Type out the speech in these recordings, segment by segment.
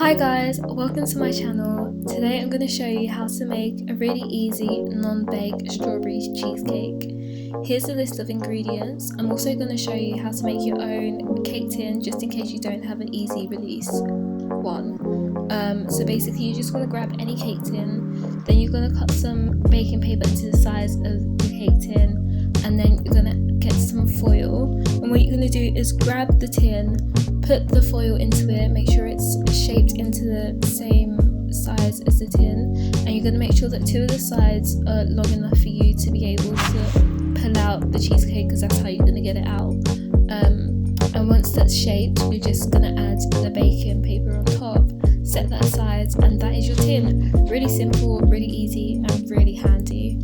Hi guys, welcome to my channel. Today I'm going to show you how to make a really easy non-bake strawberry cheesecake. Here's a list of ingredients. I'm also going to show you how to make your own cake tin just in case you don't have an easy release one. So basically you just want to grab any cake tin, then you're going to cut some baking paper into the size of the cake tin, and then you're going to get some foil, and what you're going to do is grab the tin, put the foil into it, make sure it's shaped into the same size as the tin, and you're going to make sure that two of the sides are long enough for you to be able to pull out the cheesecake, because that's how you're going to get it out. And once that's shaped, you're just going to add the baking paper on top, set that aside, and that is your tin. Really simple, really easy, and really handy.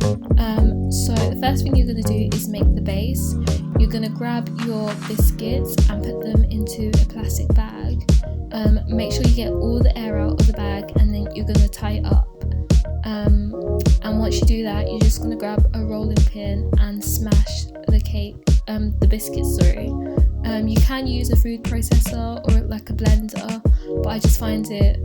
So the first thing you're going to do is make the base. You're going to grab your biscuits and put them into a plastic bag. Make sure you get all the air out of the bag, and then you're going to tie it up. And once you do that, you're just going to grab a rolling pin and smash the biscuits, sorry. You can use a food processor or like a blender, but I just find it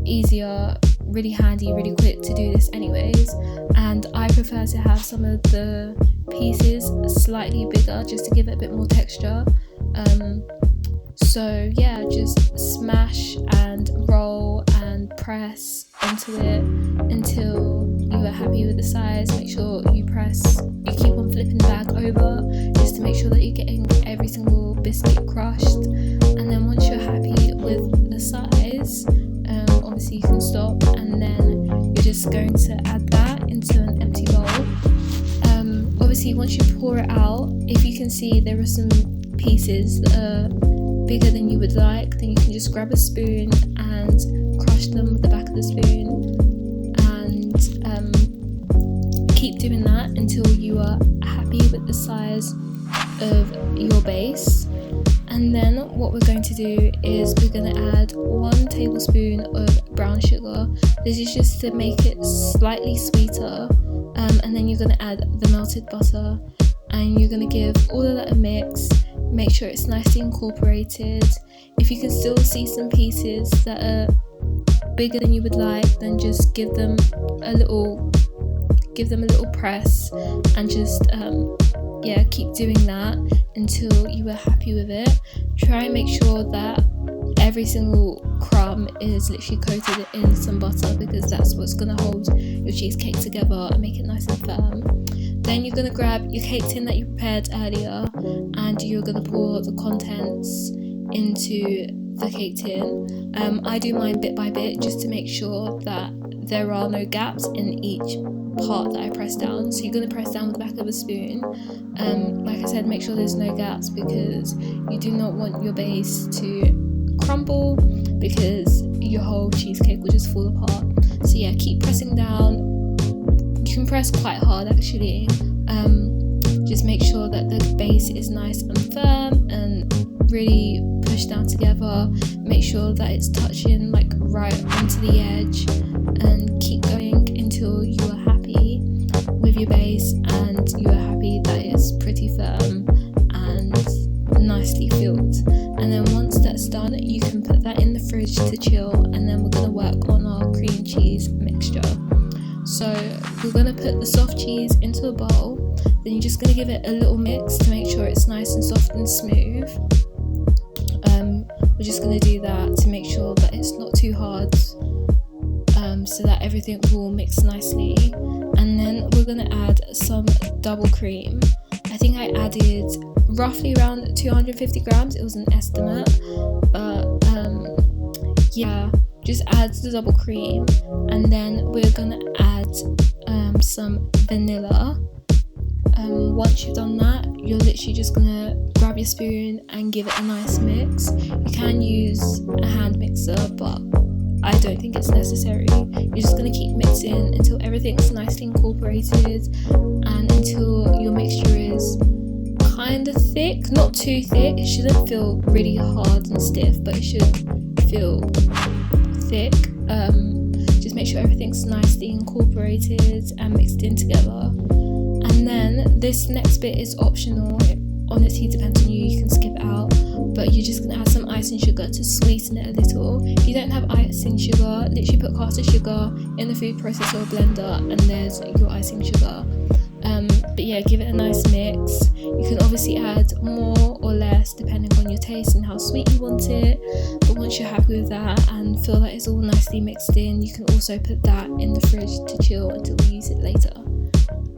easier, really handy, really quick to do this anyways, and I prefer to have some of the pieces slightly bigger just to give it a bit more texture. So yeah, just smash and roll and press into it until you are happy with the size. Make sure you keep on flipping the bag over just to make sure that you're getting every single biscuit crushed, and then once you're happy with the size, obviously you can stop, and then you're just going to add that into an empty bowl. Obviously once you pour it out, if you can see there are some pieces that are bigger than you would like, then you can just grab a spoon and crush them with the back of the spoon, and keep doing that until you are happy with the size of your base. And then what we're going to do is we're going to add 1 tablespoon of brown sugar. This is just to make it slightly sweeter, and then you're going to add the melted butter, and you're going to give all of that a mix. Make sure it's nicely incorporated. If you can still see some pieces that are bigger than you would like, then just give them a little press, and just keep doing that until you are happy with it. Try and make sure that every single crumb is literally coated in some butter, because that's what's going to hold your cheesecake together and make it nice and firm. Then you're going to grab your cake tin that you prepared earlier, and you're going to pour the contents into the cake tin. I do mine bit by bit just to make sure that there are no gaps in each part that I press down. So you're going to press down with the back of a spoon. Like I said, make sure there's no gaps, because you do not want your base to crumble, because your whole cheesecake will just fall apart. So yeah, keep pressing down. You can press quite hard actually. Just make sure that the base is nice and firm and really pushed down together. Make sure that it's touching like right onto the edge, and keep going until you are happy with your base and you are happy that it's pretty firm and nicely filled. And then once that's done, you can put that in the fridge to chill, and then we're going to work on our cream cheese mixture. So we're going to put the soft cheese into a bowl, then you're just going to give it a little mix to make sure it's nice and soft and smooth. We're just going to do that to make sure that it's not too hard, so that everything will mix nicely. And then we're going to add some double cream. I think I added roughly around 250 grams, it was an estimate, but yeah, just add the double cream. And then we're going to add some vanilla. Once you've done that, you're literally just gonna grab your spoon and give it a nice mix. You can use a hand mixer, but I don't think it's necessary. You're just gonna keep mixing until everything's nicely incorporated, and until your mixture is kind of thick, not too thick. It shouldn't feel really hard and stiff, but it should feel thick. Just make sure everything's nicely incorporated and mixed in together. And then this next bit is optional. It honestly depends on you, you can skip it out, but you're just going to add some icing sugar to sweeten it a little. If you don't have icing sugar. Literally put caster sugar in the food processor or blender, and there's your icing sugar. But yeah, give it a nice mix. You can obviously add more or less depending on your taste and how sweet you want it, but once you're happy with that and feel that it's all nicely mixed in, you can also put that in the fridge to chill until we use it later.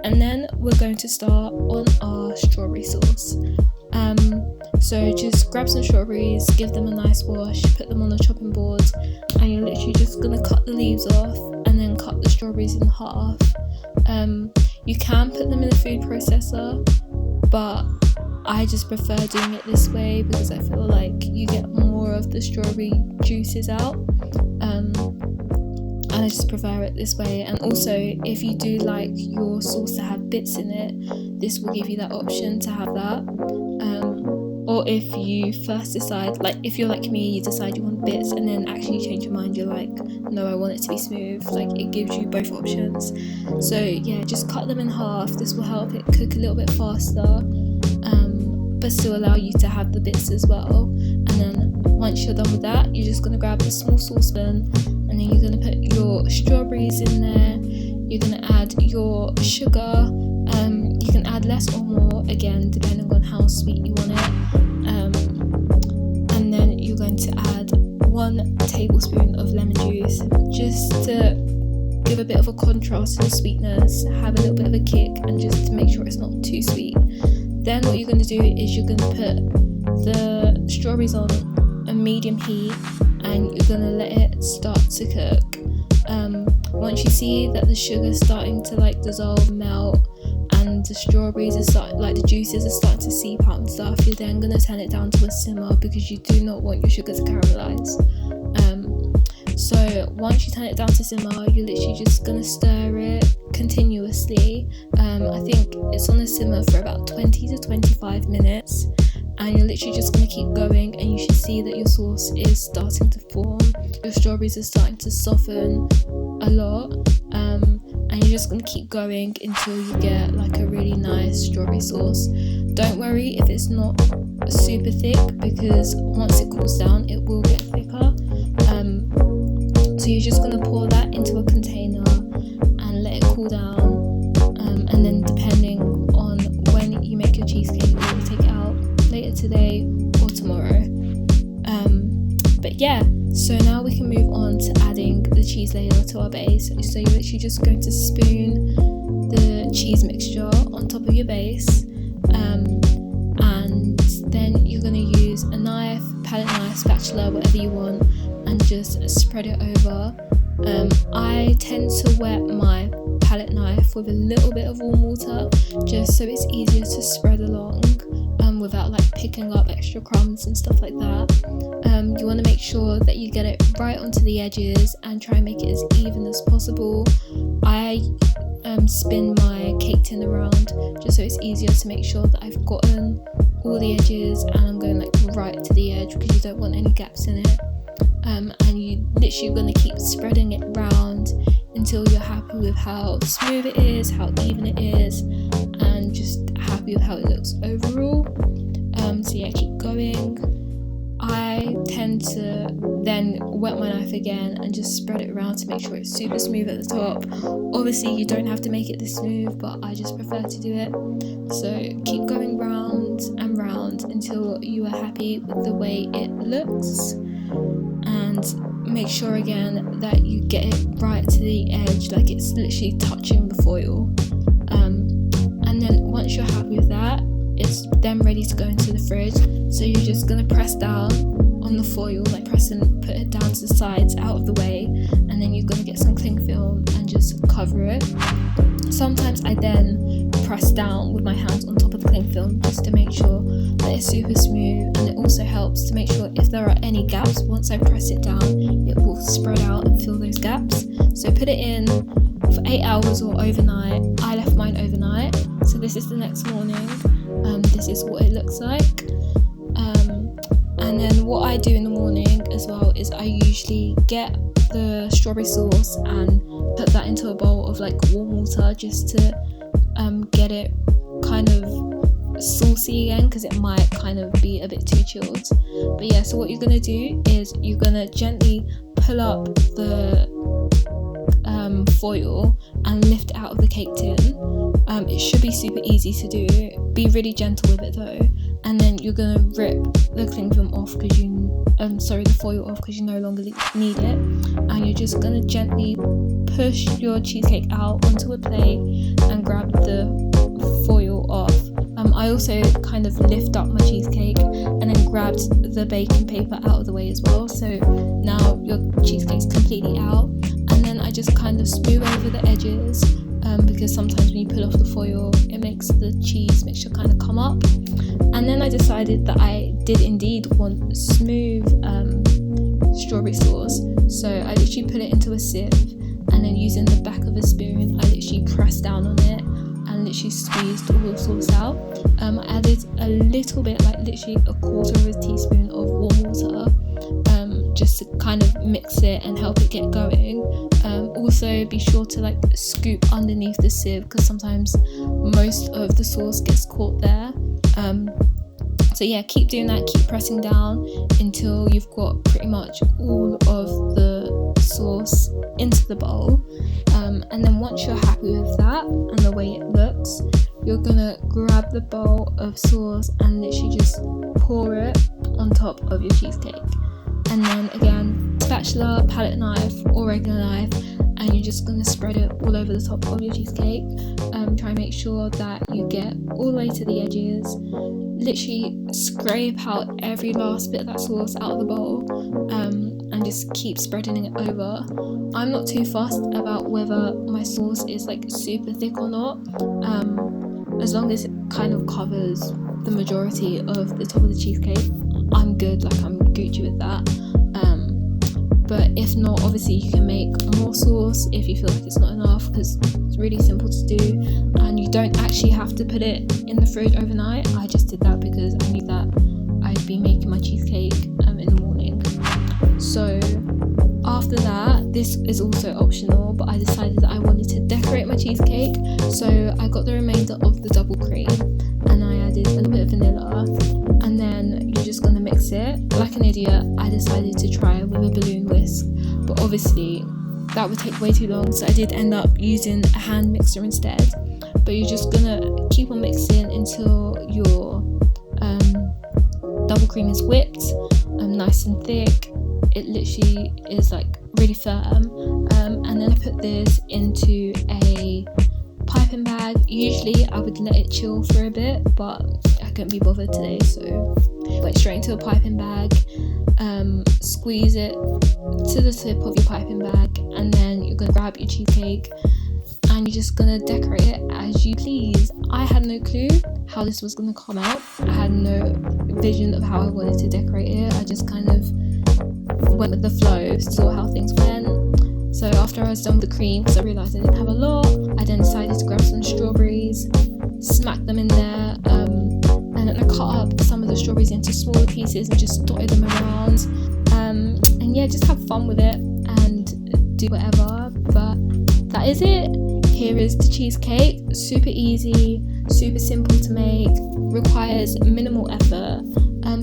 And then we're going to start on our strawberry sauce. So just grab some strawberries, give them a nice wash, put them on the chopping board, and you're literally just gonna cut the leaves off and then cut the strawberries in half. You can put them in the food processor, but I just prefer doing it this way because I feel like you get more of the strawberry juices out, and I just prefer it this way. And also, if you do like your sauce to have bits in it, this will give you that option to have that. Or if you first decide, like if you're like me, you decide you want bits and then actually change your mind, you're like, no, I want it to be smooth, like it gives you both options. So yeah, just cut them in half. This will help it cook a little bit faster, but still allow you to have the bits as well. And then once you're done with that, you're just gonna grab a small saucepan, and then you're gonna put your strawberries in there. You're gonna add your sugar. You can add less or more, again, depending on how sweet you want it. And then you're going to add 1 tablespoon of lemon juice, just to give a bit of a contrast to the sweetness, have a little bit of a kick, and just to make sure it's not too sweet. Then what you're going to do is you're going to put the strawberries on a medium heat, and you're going to let it start to cook. Once you see that the sugar's starting to like dissolve, melt, and the strawberries are starting, like the juices are starting to seep out and stuff, you're then going to turn it down to a simmer because you do not want your sugar to caramelize. So once you turn it down to simmer, you're literally just going to stir it continuously. I think it's on a simmer for about 20 to 25 minutes, and you're literally just going to keep going, and you should see that your sauce is starting to form. Your strawberries are starting to soften a lot, and you're just going to keep going until you get like a really nice strawberry sauce. Don't worry if it's not super thick, because once it cools down it will get thicker. So you're just going to pour that into a container and let it cool down, and then depending on when you make your cheesecake, you'll take it out later today or tomorrow. But yeah, so now we can move on to adding the cheese layer to our base. So you're literally just going to spoon the cheese mixture on top of your base, and then you're going to use a knife, palette knife, spatula, whatever you want, and just spread it over. I tend to wet my palette knife with a little bit of warm water, just so it's easier to spread along, without like picking up extra crumbs and stuff like that. You want to make sure that you get it right onto the edges and try and make it as even as possible. I spin my cake tin around just so it's easier to make sure that I've gotten all the edges, and I'm going like right to the edge because you don't want any gaps in it. And you literally going to keep spreading it round until you're happy with how smooth it is, how even it is, and just happy with how it looks overall. So yeah, keep going. I tend to then wet my knife again and just spread it around to make sure it's super smooth at the top. Obviously you don't have to make it this smooth, but I just prefer to do it. So keep going round and round until you are happy with the way it looks, and make sure again that you get it right to the edge, like it's literally touching the foil. And then once you're happy with that, it's then ready to go into the fridge. So you're just going to press down on the foil, like press and put it down to the sides out of the way, and then you're going to get some cling film and just cover it. Sometimes I then press down with my hands on top of the cling film just to make sure that it's super smooth, and it also helps to make sure if there are any gaps, once I press it down it will spread out and fill those gaps. So put it in for 8 hours or overnight. I left mine overnight, so this is the next morning. This is what it looks like. And then what I do in the morning as well is I usually get the strawberry sauce and put that into a bowl of like warm water just to get it kind of saucy again, because it might kind of be a bit too chilled. But yeah, so what you're going to do is you're going to gently pull up the foil and lift it out of the cake tin. It should be super easy to do. Be really gentle with it though, and then you're gonna rip the cling film off because the foil off because you no longer need it, and you're just gonna gently push your cheesecake out onto a plate and grab the foil off. I also kind of lift up my cheesecake and then grabbed the baking paper out of the way as well, so now your cheesecake's completely out. And then I just kind of smooth over the edges, because sometimes when you pull off the foil it makes the cheese mixture kind of come up. And then I decided that I did indeed want smooth strawberry sauce, so I literally put it into a sieve, and then using the back of a spoon I literally pressed down on it and literally squeezed all the sauce out. I added a little bit, like literally a quarter of a teaspoon of warm water, just to kind of mix it and help it get going. Also be sure to like scoop underneath the sieve because sometimes most of the sauce gets caught there. So yeah, keep doing that, keep pressing down until you've got pretty much all of the sauce into the bowl. And then once you're happy with that and the way it looks, you're gonna grab the bowl of sauce and literally just pour it on top of your cheesecake. And then again, spatula, palette knife or regular knife, and you're just gonna spread it all over the top of your cheesecake. Try and make sure that you get all the way to the edges. Literally scrape out every last bit of that sauce out of the bowl, and just keep spreading it over. I'm not too fussed about whether my sauce is like super thick or not, as long as it kind of covers the majority of the top of the cheesecake. I'm good, like I'm Gucci with that. But if not, obviously you can make more sauce if you feel like it's not enough, because it's really simple to do and you don't actually have to put it in the fridge overnight. I just did that because I knew that I'd be making my cheesecake in the morning. So after that, this is also optional, but I decided that I wanted to decorate my cheesecake, so I got the remainder of the double cream and I added a little bit of vanilla, and then you're just gonna mix it. Like an idiot, I decided to try with a balloon whisk, but obviously that would take way too long, so I did end up using a hand mixer instead. But you're just gonna keep on mixing until your double cream is whipped, nice and thick. It literally is like really firm, and then I put this into a piping bag. Usually I would let it chill for a bit, but I couldn't be bothered today, so went straight into a piping bag. Squeeze it to the tip of your piping bag, and then you're gonna grab your cheesecake and you're just gonna decorate it as you please. I had no clue how this was gonna come out. I had no vision of how I wanted to decorate it. I just kind of went with the flow, saw how things went. So after I was done with the cream, because I realised I didn't have a lot, I then decided to grab some strawberries, smack them in there, and then I cut up some of the strawberries into smaller pieces and just dotted them around. And yeah, just have fun with it and do whatever. But that is it. Here is the cheesecake. Super easy, super simple to make, requires minimal effort.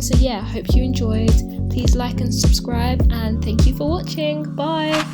So yeah, hope you enjoyed. Please like and subscribe, and thank you for watching. Bye.